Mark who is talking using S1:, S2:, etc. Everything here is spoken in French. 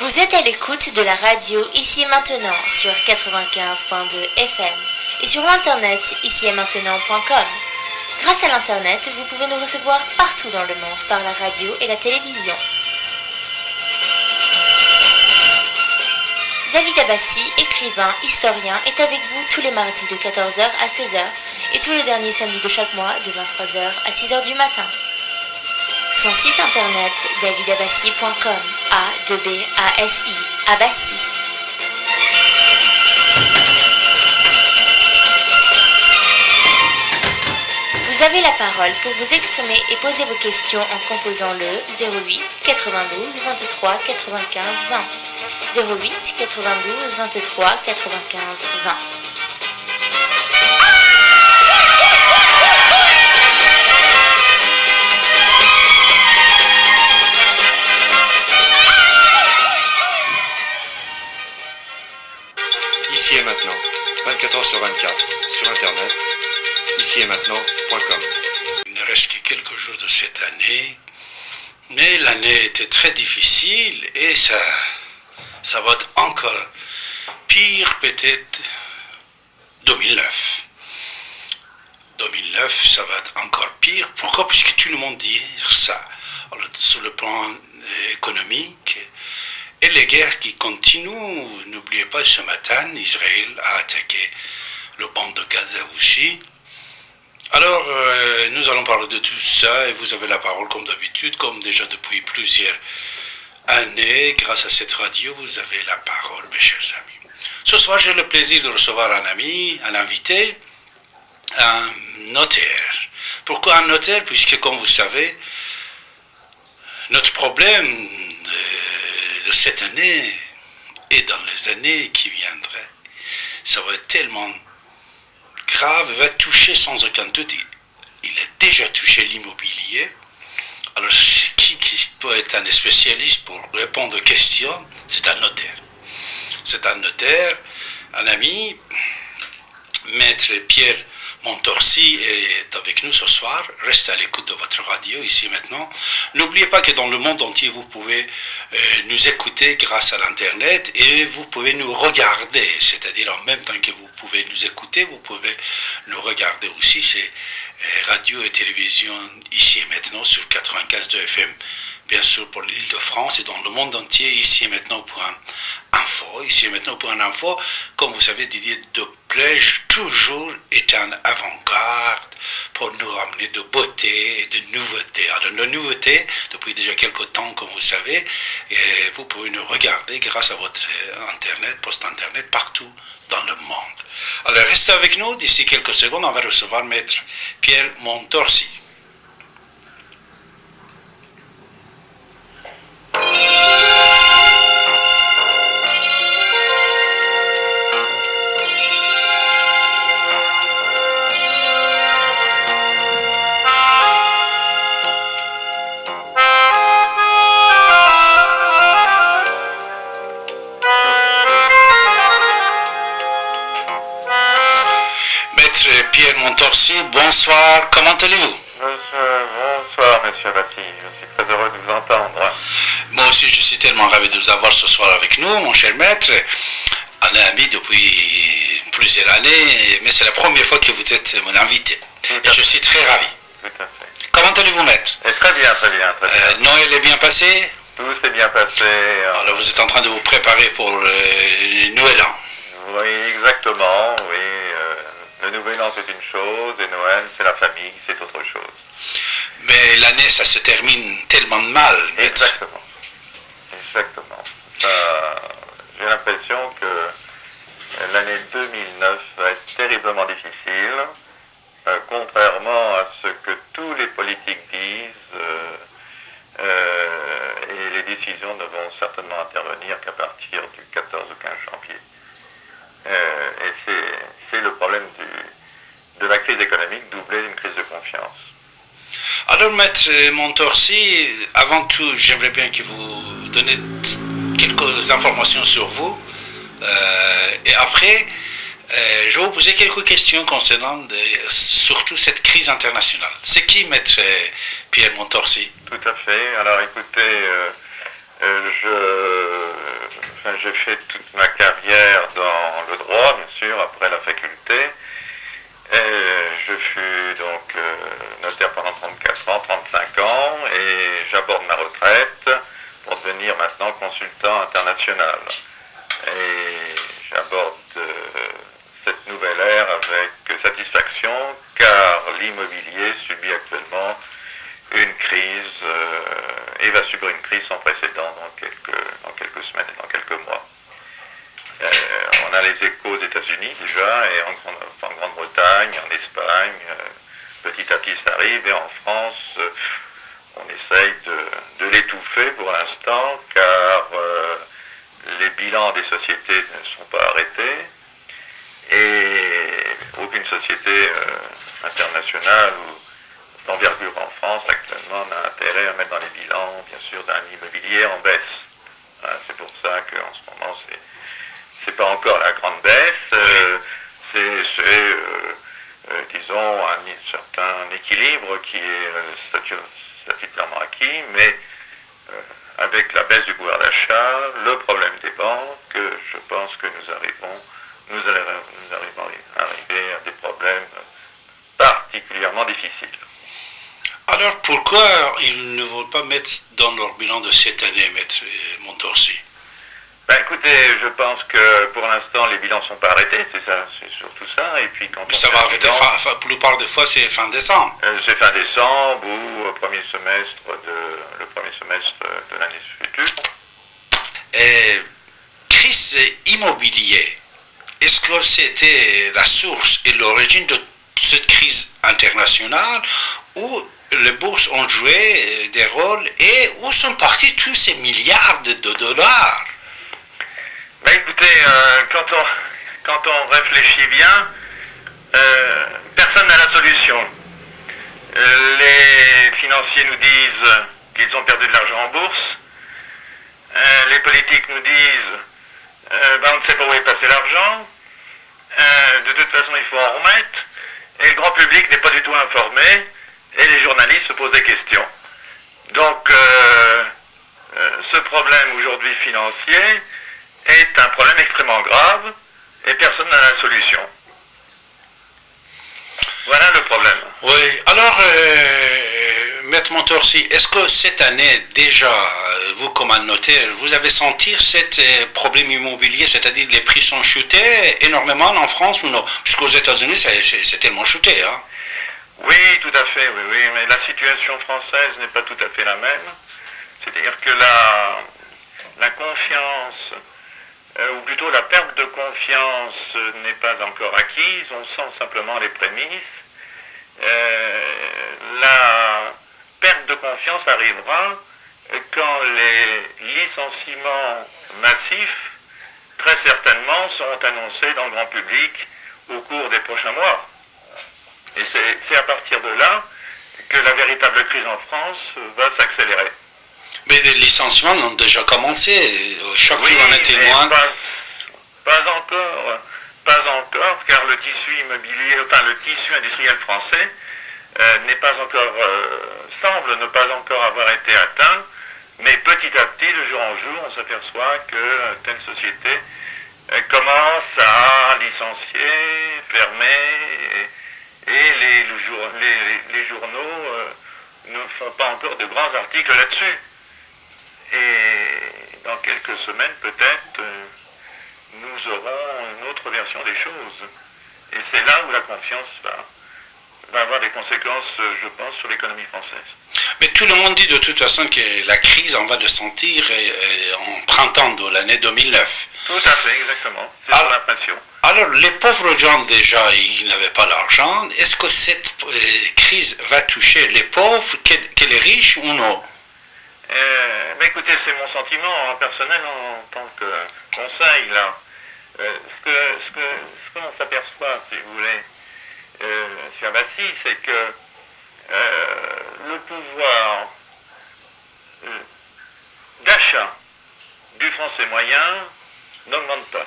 S1: Vous êtes à l'écoute de la radio Ici et Maintenant sur 95.2 FM et sur l'internet ici-et-maintenant.com. Grâce à l'internet, vous pouvez nous recevoir partout dans le monde par la radio et la télévision. David Abbassi, écrivain, historien, est avec vous tous les mardis de 14h à 16h et tous les derniers samedis de chaque mois de 23h à 6h du matin. Son site internet davidabassi.com, A-2-B-A-S-I, Abbassi. Vous avez la parole pour vous exprimer et poser vos questions en composant le 08 92 23 95 20. 08 92 23 95 20.
S2: Ici et maintenant, 24 heures sur 24, sur internet, ici-et-maintenant.com.
S3: Il ne reste que quelques jours de cette année, mais l'année était très difficile et ça va être encore pire peut-être 2009. 2009, ça va être encore pire. Pourquoi? Parce que tout le monde dit ça. Alors, sur le plan économique, et les guerres qui continuent. N'oubliez pas, ce matin, Israël a attaqué le banc de Gaza aussi. Alors, nous allons parler de tout ça, et vous avez la parole comme d'habitude, comme déjà depuis plusieurs années. Grâce à cette radio, vous avez la parole, mes chers amis. Ce soir, j'ai le plaisir de recevoir un ami, un invité, un notaire. Pourquoi un notaire? Puisque, comme vous savez, notre problème de cette année et dans les années qui viendraient, ça va être tellement grave, va toucher sans aucun doute, il a déjà touché l'immobilier. Alors c'est qui peut être un spécialiste pour répondre aux questions? C'est un notaire. C'est un notaire, un ami, Maître Pierre Montorsi est avec nous ce soir. Restez à l'écoute de votre radio ici maintenant. N'oubliez pas que dans le monde entier, vous pouvez nous écouter grâce à l'internet et vous pouvez nous regarder. C'est-à-dire en même temps que vous pouvez nous écouter, vous pouvez nous regarder aussi. C'est radio et télévision ici et maintenant sur 95.2 FM. Bien sûr pour l'Île-de-France et dans le monde entier, ici et maintenant pour un info. Ici et maintenant pour un info, comme vous savez, Didier Deplège toujours est un avant-garde pour nous ramener de beauté et de nouveautés. Alors de nouveautés, depuis déjà quelques temps, comme vous savez, et vous pouvez nous regarder grâce à votre internet, post-internet, partout dans le monde. Alors restez avec nous, d'ici quelques secondes, on va recevoir Maître Pierre Montorsi. Pierre Montorsi, bonsoir, comment allez-vous?
S4: Bonsoir, monsieur Abbassi, je suis très heureux de vous entendre.
S3: Moi aussi, je suis tellement ravi de vous avoir ce soir avec nous, mon cher maître. On est amis depuis plusieurs années, mais c'est la première fois que vous êtes mon invité. Et je suis très ravi.
S4: Tout à fait.
S3: Comment allez-vous, maître?
S4: Très bien, très bien, très bien.
S3: Noël est bien passé?
S4: Tout s'est bien passé.
S3: Alors, vous êtes en train de vous préparer pour le Nouvel An?
S4: Oui, exactement, oui. Le Nouvel An, c'est une chose, et Noël, c'est la famille, c'est autre chose.
S3: Mais l'année, ça se termine tellement mal.
S4: Exactement. Exactement. J'ai l'impression que l'année 2009 va être terriblement difficile, contrairement à ce que tous les politiques disent, et les décisions ne vont certainement intervenir qu'à partir du 14 ou 15 janvier. Et c'est le problème de la crise économique doublée d'une crise de confiance.
S3: Alors, Maître Montorsi, avant tout, j'aimerais bien que vous donniez quelques informations sur vous. Et après, je vais vous poser quelques questions concernant surtout cette crise internationale. C'est qui, Maître Pierre Montorsi?
S4: Tout à fait. Alors, écoutez, enfin, j'ai fait toute ma carrière dans le droit, bien sûr, après la faculté. Je fus donc notaire pendant 34 ans, 35 ans, et j'aborde ma retraite pour devenir maintenant consultant international. Et j'aborde cette nouvelle ère avec satisfaction, car l'immobilier subit actuellement une crise et va subir une crise sans précédent dans quelques semaines et dans quelques mois. On a les échos aux États-Unis déjà, et en Grande-Bretagne, en Espagne, petit à petit ça arrive, et en France, on essaye de l'étouffer pour l'instant, car les bilans des sociétés ne sont pas arrêtés, et aucune société internationale ou d'envergure en France actuellement n'a intérêt à mettre dans les bilans, bien sûr, d'un immobilier en baisse. Hein, c'est pour ça qu'en ce moment, c'est pas encore la grande baisse, disons, un certain équilibre qui est statutairement acquis, mais avec la baisse du pouvoir d'achat, le problème des banques, je pense que nous arrivons à arriver à des problèmes particulièrement difficiles.
S3: Alors pourquoi ils ne veulent pas mettre dans leur bilan de cette année, Maître Montorsi?
S4: Ben écoutez, je pense que pour l'instant les bilans ne sont pas arrêtés, c'est ça, c'est surtout ça. Et puis quand
S3: ça va arrêter, la plupart des fois c'est fin décembre.
S4: C'est fin décembre ou le premier semestre de l'année future.
S3: Crise immobilière, est-ce que c'était la source et l'origine de cette crise internationale, où les bourses ont joué des rôles et où sont partis tous ces milliards de dollars?
S4: Ben écoutez, quand on réfléchit bien, personne n'a la solution. Les financiers nous disent qu'ils ont perdu de l'argent en bourse. Les politiques nous disent on ne sait pas où est passé l'argent. De toute façon, il faut en remettre. Et le grand public n'est pas du tout informé. Et les journalistes se posent des questions. Donc, ce problème aujourd'hui financier est un problème extrêmement grave et personne n'a la solution. Voilà le problème.
S3: Oui, alors, Maître Montorsi, est-ce que cette année, déjà, vous comme un notaire, vous avez senti ce problème immobilier, c'est-à-dire les prix sont chutés énormément en France ou non? Puisqu'aux États-Unis, c'est tellement chuté, hein?
S4: Oui, tout à fait, oui, mais la situation française n'est pas tout à fait la même. C'est-à-dire que la confiance, ou plutôt la perte de confiance n'est pas encore acquise, on sent simplement les prémices. La perte de confiance arrivera quand les licenciements massifs, très certainement, seront annoncés dans le grand public au cours des prochains mois. Et c'est à partir de là que la véritable crise en France va s'accélérer.
S3: Mais les licenciements ont déjà commencé. Chaque jour on est témoin.
S4: Pas encore, car le tissu immobilier, enfin le tissu industriel français n'est pas encore, semble ne pas encore avoir été atteint, mais petit à petit, de jour en jour, on s'aperçoit que telle société commence à licencier, fermer, et les journaux ne font pas encore de grands articles là-dessus. Et dans quelques semaines, peut-être, nous aurons une autre version des choses. Et c'est là où la confiance va avoir des conséquences, je pense, sur l'économie française.
S3: Mais tout le monde dit de toute façon que la crise, on va le sentir en printemps de l'année 2009.
S4: Tout à fait, exactement. C'est mon impression.
S3: Alors, les pauvres gens, déjà, ils n'avaient pas l'argent. Est-ce que cette crise va toucher les pauvres que les riches ou non?
S4: Mais écoutez, c'est mon sentiment personnel en tant que conseil, là. Ce qu'on s'aperçoit, si vous voulez, M. Abbassi, c'est que le pouvoir d'achat du français moyen n'augmente pas.